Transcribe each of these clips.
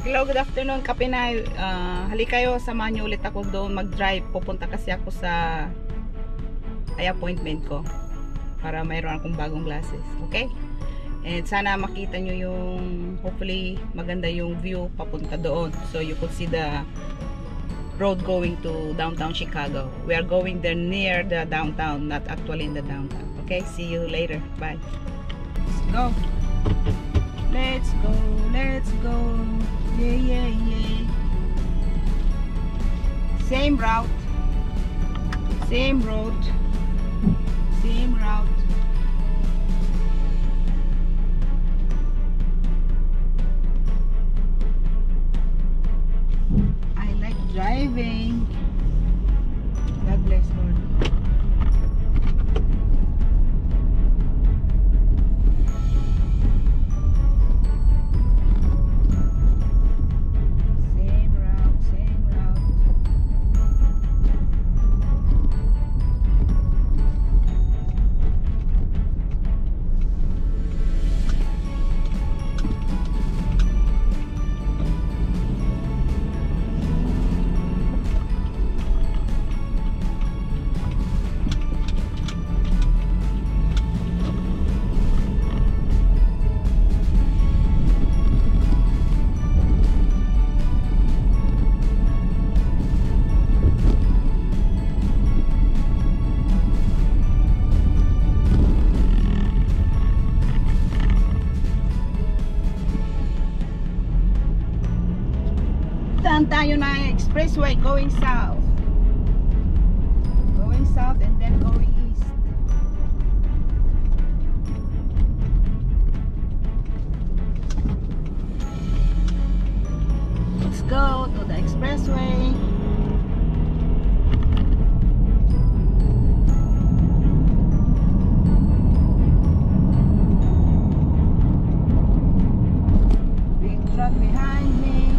Hello, good afternoon, Kapinay. Halika kayo, samahan niyo ulit ako doon mag-drive. Pupunta kasi ako sa eye appointment ko para mayroon akong bagong glasses. Okay? And sana makita niyo yung, hopefully, maganda yung view papunta doon. So you could see the road going to downtown Chicago. We are going there near the downtown, not actually in the downtown. Okay? See you later. Bye. Let's go. Let's go. Let's go. Yeah, yeah, yeah. Same route. Same road. Same route. I like driving. God bless, Lord. Saan tayo na expressway going south? Going south and then going east. Let's go to the expressway. Big truck behind me.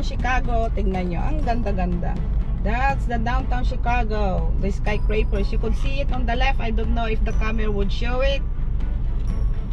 Chicago. Tingnan nyo, ang ganda-ganda. That's the downtown Chicago. The skyscrapers. You could see it on the left. I don't know if the camera would show it.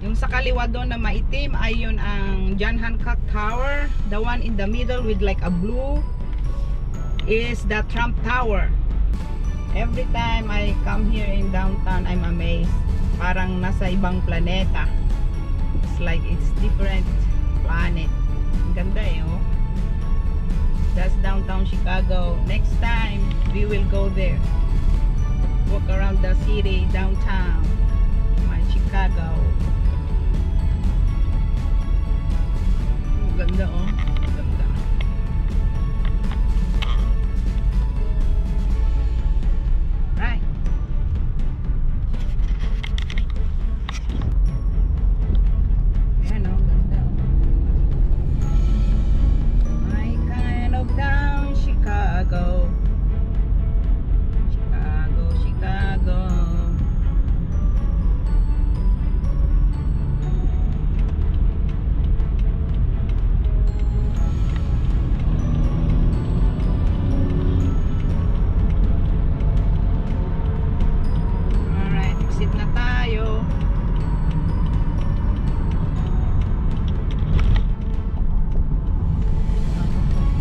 Yung sa kaliwa doon na maitim ay yun ang John Hancock Tower. The one in the middle with like a blue is the Trump Tower. Every time I come here in downtown, I'm amazed. Parang nasa ibang planeta. It's like it's different planet. Ang ganda eh, oh. That's downtown Chicago. Next time, we will go there. Walk around the city, downtown. My Chicago. Ang ganda, oh. Ang ganda. Right. Ayan, oh. Ganda, oh. My kind of down Chicago. Chicago, Chicago. Alright, exit na tayo.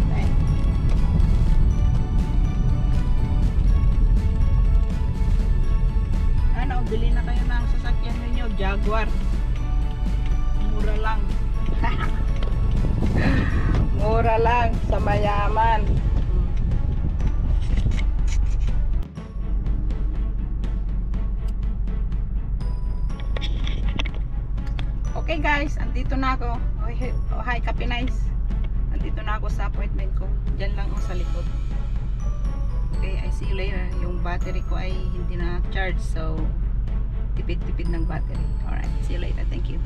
Okay. Ano, bili na kayo ng sasakyan ninyo, Jaguar. Mura lang. Mura lang sa mayaman. Okay guys, andito na ako. Oh, hi, Kape Nice. Andito na ako sa appointment ko. Diyan lang ako sa likod. Okay, I see you later. Yung battery ko ay hindi na charge, so tipid-tipid ng battery. Alright, see you later. Thank you.